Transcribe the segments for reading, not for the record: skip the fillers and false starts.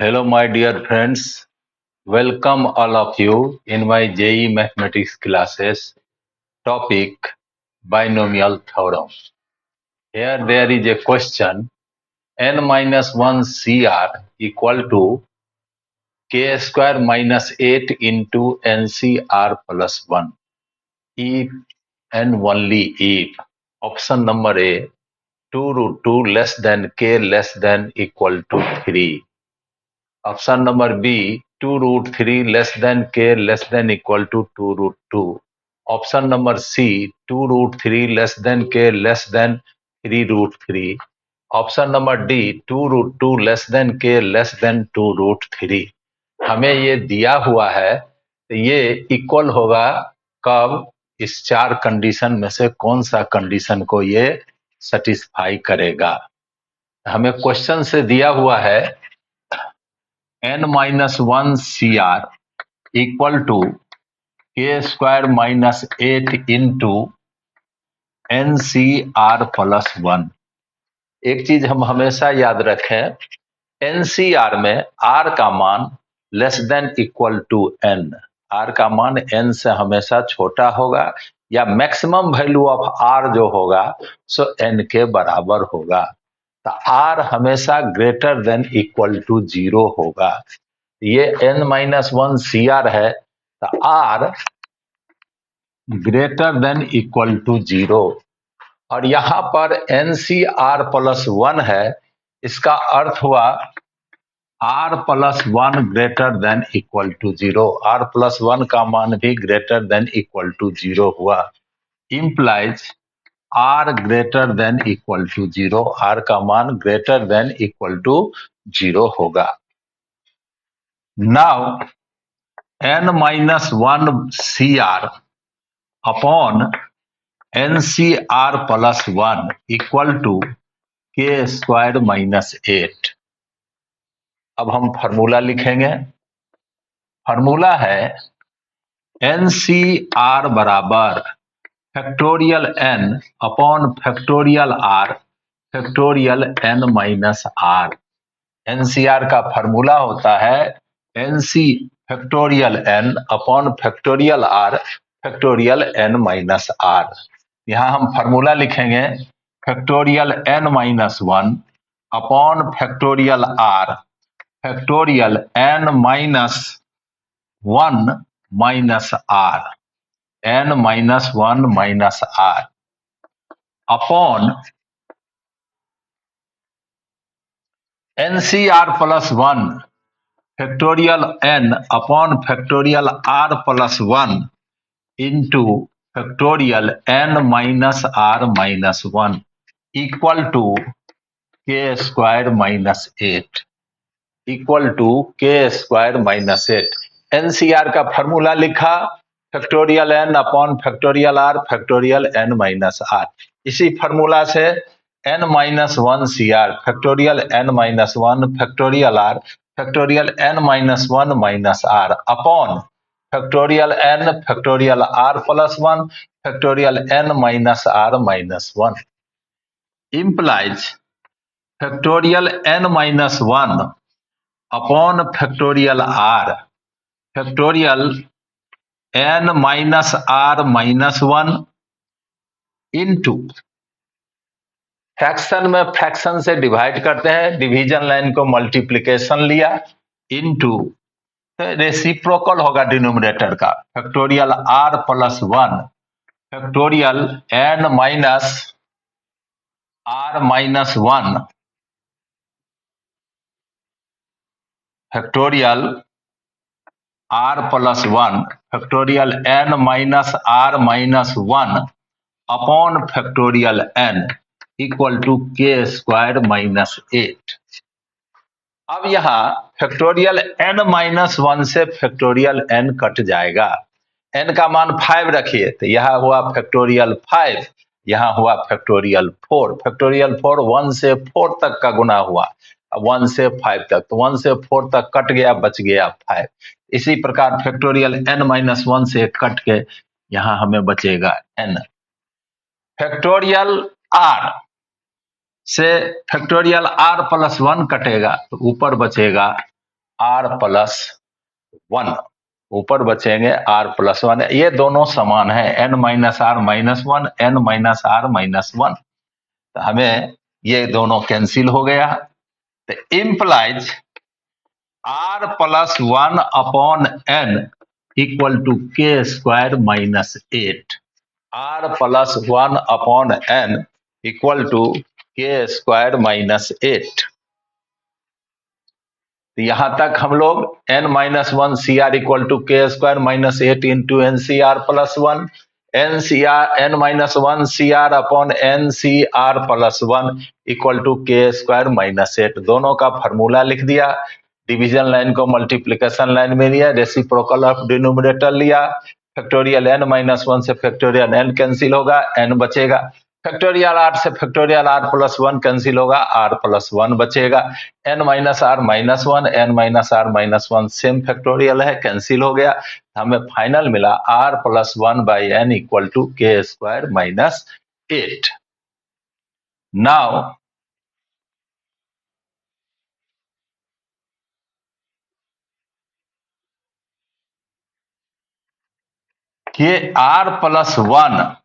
Hello, my dear friends. Welcome all of you in my JE Mathematics classes. Topic Binomial Theorem. Here there is a question: n minus 1 CR equal to k square minus 8 into NCR plus 1. If and only if option number A 2 root 2 less than k less than equal to 3. Option number B, 2 root 3 less than k less than equal to 2 root 2. Option number C, 2 root 3 less than k less than 3 root 3. Option number D, 2 root 2 less than k less than 2 root 3. हमें ये दिया हुआ है, तो ये equal होगा कब? इस चार कंडीशन में से कौन सा कंडीशन को ये सेटिस्फाई करेगा? हमें क्वेश्चन से दिया हुआ है n minus 1 CR equal to k square minus 8 into NCR plus 1. एक चीज हम हमेशा याद रखें, NCR में R का मान less than equal to N. R का मान N से हमेशा छोटा होगा या मैक्सिमम वैल्यू ऑफ R जो होगा सो N के बराबर होगा. तो R हमेशा ग्रेटर देन इक्वल टू 0 होगा. ये n माइनस 1 CR है, तो R greater than equal to 0. और यहां पर NCR प्लस 1 है, इसका अर्थ हुआ R plus 1 greater than equal to 0. R plus 1 का मान भी ग्रेटर देन इक्वल टू 0 हुआ. Implies R greater than equal to 0. R का मान ग्रेटर देन इक्वल टू 0 होगा. Now n minus 1 CR upon NCR plus 1 equal to k square minus 8. अब हम formula लिखेंगे. फॉर्मूला है NCR बराबर factorial n upon factorial r factorial n minus r. NCR का formula होता है NC factorial n upon factorial r factorial n minus r. यहाँ हम फॉर्मूला लिखेंगे factorial n minus 1 upon factorial r factorial n minus 1 minus r n minus 1 minus r upon NCR plus 1 factorial n upon factorial r plus 1 into factorial n minus r minus 1 equal to k square minus 8 equal to k square minus 8. NCR का formula लिखा factorial n upon factorial r factorial n minus r. इसी formula से n minus 1 CR factorial n minus 1 factorial r factorial n minus 1 minus r upon factorial n factorial r plus 1 factorial n minus r minus 1 implies factorial n minus 1 upon factorial r factorial n minus r minus 1 into fraction में fraction से divide करते हैं, division line को multiplication लिया into reciprocal होगा denominator का factorial r plus 1 factorial n minus r minus 1 factorial r plus 1 factorial n minus r minus 1 upon factorial n equal to k square minus 8. अब यहाँ factorial n minus 1 से factorial n cut जाएगा. n का मान 5 रखिए, तो यहाँ हुआ फैक्टोरियल 5, यहाँ हुआ फैक्टोरियल 4. फैक्टोरियल 4 1 से 4 तक का गुना हुआ, 1 से 5 तक, तो 1 से 4 तक कट गया, बच गया 5. इसी प्रकार फैक्टोरियल n माइनस 1 से कट के यहाँ हमें बचेगा n. फैक्टोरियल r से फैक्टोरियल r प्लस 1 कटेगा तो ऊपर बचेगा r+1, ऊपर बचेंगे r+1। ये दोनों समान है, n-r-1, n-r-1, तो हमें ये दोनों कैंसिल हो गया। तो implies r+1/n equal to k² - 8। r+1/n equal to k² - 8। तो यहां तक हम लोग n-1 equal to k² - 8 into NCr+1, n-1 equal to k² - 8, दोनों का फॉर्मूला लिख दिया। डिवीजन लाइन को मल्टीप्लिकेशन लाइन में लिया, रेसिप्रोकल ऑफ डिनोमिनेटर लिया। फैक्टोरियल n-1 से फैक्टोरियल n कैंसिल होगा, n बचेगा। फैक्टोरियल r से फैक्टोरियल r+1 कैंसिल होगा, r+1 बचेगा। n-r-1, n-r-1 सेम फैक्टोरियल है, कैंसिल हो गया। हमें फाइनल मिला r+1/n equal to k² - 8। Now के r+1/n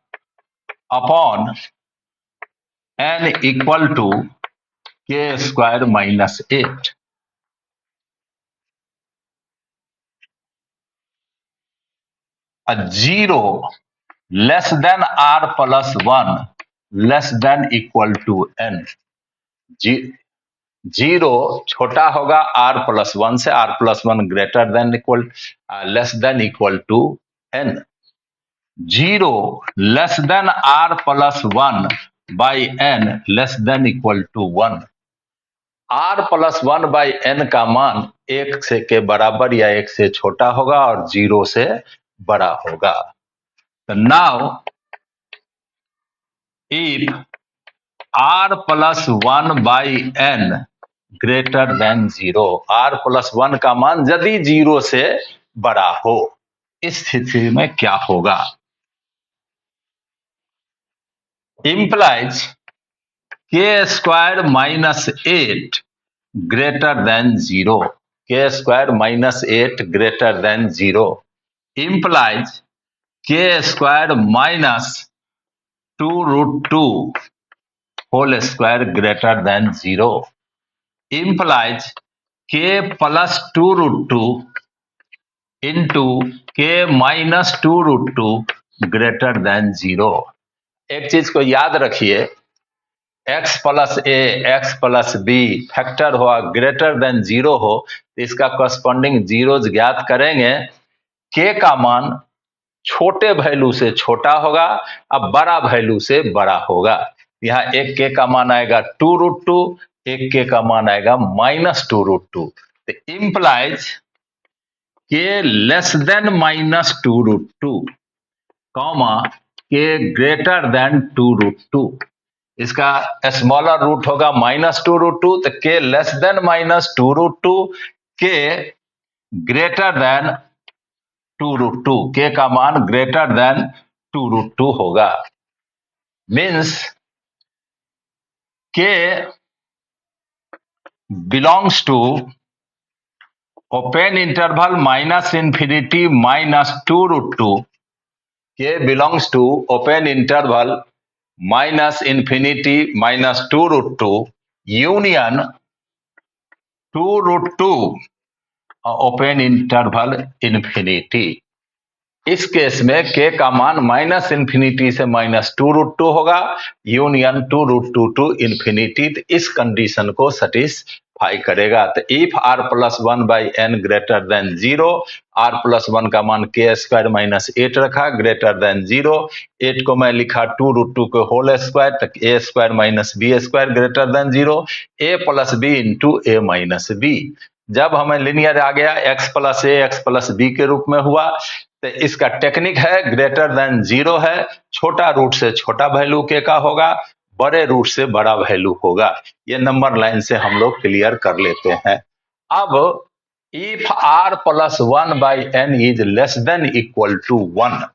equal to k² - 8। Zero less than r+1 less than equal to n। Zero छोटा होगा r+1 से, r+1 greater than equal less than equal to n। Zero less than r+1/n less than equal to 1। r+1/n का मान 1 से के बराबर या 1 से छोटा होगा और 0 से बड़ा होगा। तो now if r+1/n greater than 0, r+1 का मान यदि 0 से बड़ा हो, इस स्थिति में क्या होगा? Implies k² - 8 greater than 0, k² - 8 greater than 0 implies k² - 2√2 whole square greater than 0 implies k plus 2√2 into k minus 2√2 greater than 0। एक चीज को याद रखिए, x plus a x plus B factor हो ग्रेटर देन 0 हो तो इसका करस्पॉन्डिंग जीरोज ज्ञात करेंगे। k का मान छोटे वैल्यू से छोटा होगा, अब बड़ा वैल्यू से बड़ा होगा। यहाँ एक के का मान आएगा 2√2, एक के का मान आएगा -2√2। तो इंप्लाइज के लेस देन -2√2 कॉमा के ग्रेटर देन 2√2। इसका स्मॉलर रूट होगा -2√2, तो के लेस देन -2√2, के ग्रेटर देन 2√2, के का मान ग्रेटर देन 2√2 होगा। मीन्स के belongs to open interval -∞ -2√2, k belongs to open interval -∞ -2√2 union 2√2 open interval infinity. इस केस में के का मान -∞ से -2√2 होगा, यूनियन 2√2 टू इन्फिनिटी। इस कंडीशन को सेटिस्फाई करेगा। तो if r+1/n greater than 0, r+1 का मान k² - 8 रखा ग्रेटर देन 0, 8 को मैं लिखा 2√2 के होल स्क्वायर, तक a² - b² greater than 0, a plus b into a minus b. जब हमें लिनियर आ गया x plus a x plus b के रूप में हुआ, तो इसका टेक्निक है ग्रेटर देन 0 है, छोटा रूट से छोटा वैल्यू के का होगा, बड़े रूट से बड़ा वैल्यू होगा। ये नंबर लाइन से हम लोग क्लियर कर लेते हैं। अब if r+1/n is less than equal to 1,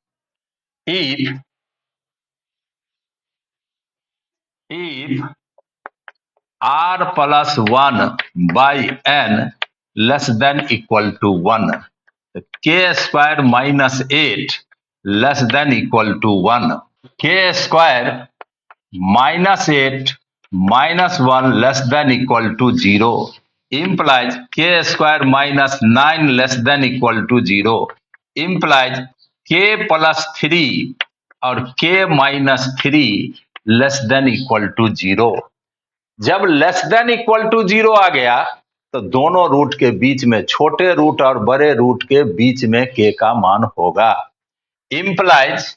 if r+1/n less than equal to 1, k square minus 8 less than equal to 1, k square minus 8 minus 1 less than equal to 0 implies k square minus 9 less than equal to 0 implies k plus 3 और k minus 3 less than equal to 0। जब less than equal to 0 आ गया तो दोनों root के बीच में, छोटे root और बड़े रूट के बीच में k का मान होगा। implies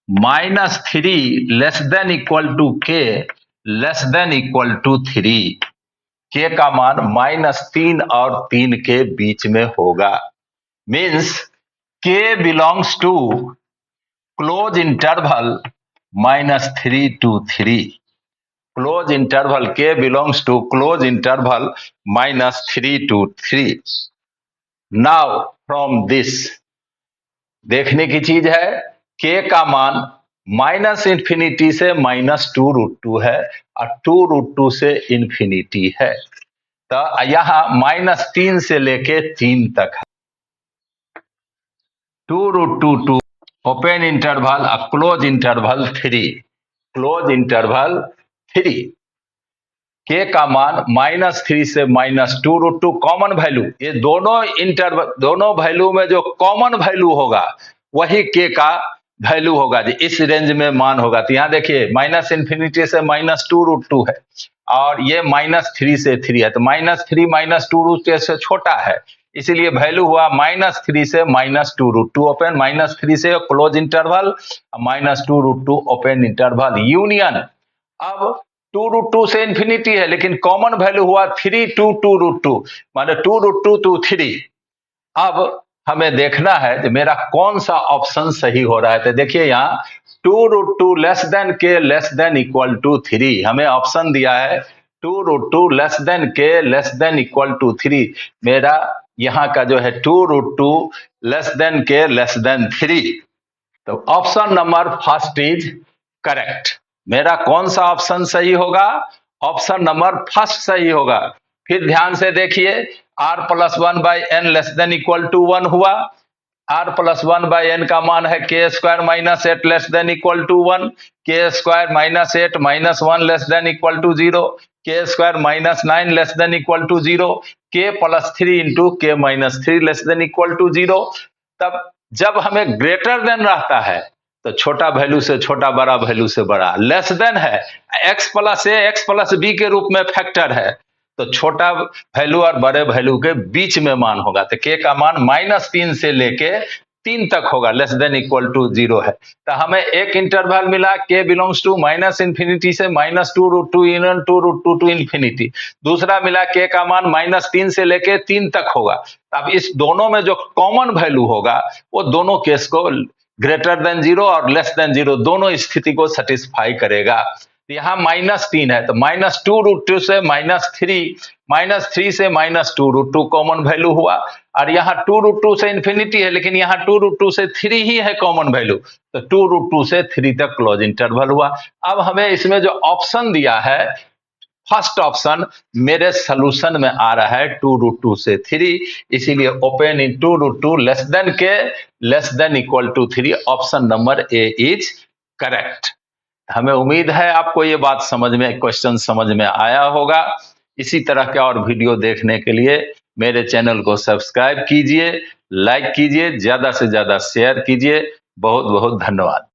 -3 less than equal to k less than equal to 3, k का मान -3 और 3 के बीच में होगा। Means k belongs to close interval -3 to 3, close interval k belongs to close interval -3 to 3। Now from this देखने की चीज है, k का मान -∞ से -2√2 है और 2√2 से इन्फिनिटी है। तो यहां -3 से लेके 3 तक है। 2√2 टू ओपन इंटरवल और क्लोज इंटरवल 3, क्लोज इंटरवल 3, के का मान -3 से -2√2 कॉमन वैल्यू, ये दोनों वैल्यू में जो कॉमन वैल्यू होगा वही के का वैल्यू होगा, इस रेंज में मान होगा। तो यहाँ देखिए -∞ से -2√2 है और ये -3 से 3 है, तो -3 -2√2 से छोटा है, इसीलिए वैल्यू हुआ -3 से -2√2 ओपन, -3 से close interval, -2√2 open interval union. अब 2√2 से इन्फिनिटी है लेकिन कॉमन वैल्यू हुआ 3 to 2√2, माने 2√2 to 3। अब हमें देखना है कि मेरा कौन सा ऑप्शन सही हो रहा है। तो देखिए यहाँ 2√2 less than k less than equal to 3, हमें ऑप्शन दिया है 2√2 less than k less than equal to 3। मेरा यहाँ का जो है 2√2 less than k less then 3, तो option number first is correct. मेरा कौन सा ऑप्शन सही होगा? ऑप्शन नंबर फर्स्ट सही होगा। फिर ध्यान से देखिए, r+1/n less than equal to 1 हुआ, r+1/n का मान है k square minus 8 less than equal to 1, k square minus 8 minus 1 less than equal to 0, k square minus 9 less than equal to 0, k plus 3 into k minus 3 less than equal to 0। तब जब हमें greater than रहता है तो छोटा value से छोटा, बड़ा वैल्यू से बड़ा, लेस देन है x plus a x plus b के रूप में फैक्टर है, तो छोटा वैल्यू और बड़े वैल्यू के बीच में मान होगा। तो k का मान -3 से लेके 3 तक होगा, लेस देन इक्वल टू 0 है। तो हमें एक इंटरवल मिला k बिलोंग्स टू -∞ से -2√2 इन 2√2 टू इन्फिनिटी, दूसरा मिला k का मान -3 से लेके 3 तक होगा। अब इस दोनों में जो कॉमन वैल्यू होगा वो दोनों केस को ग्रेटर देन 0 और लेस देन 0 दोनों स्थिति को सेटिस्फाई करेगा। यहाँ -3 है तो -2√2 से -3 से -2√2 कॉमन वैल्यू हुआ, और यहाँ 2√2 से इन्फिनिटी है लेकिन यहाँ 2√2 से 3 ही है कॉमन वैल्यू, तो 2√2 से 3 तक क्लोज इंटरवल हुआ। अब हमें इसमें जो ऑप्शन दिया है, फर्स्ट ऑप्शन मेरे सोल्यूशन में आ रहा है 2√2 से 3, इसीलिए open in 2√2 less than k less than equal to 3, option number A is correct. हमें उम्मीद है आपको ये बात समझ में, क्वेश्चन समझ में आया होगा। इसी तरह के और वीडियो देखने के लिए मेरे चैनल को सब्सक्राइब कीजिए, लाइक कीजिए, ज्यादा से ज्यादा शेयर कीजिए। बहुत बहुत धन्यवाद।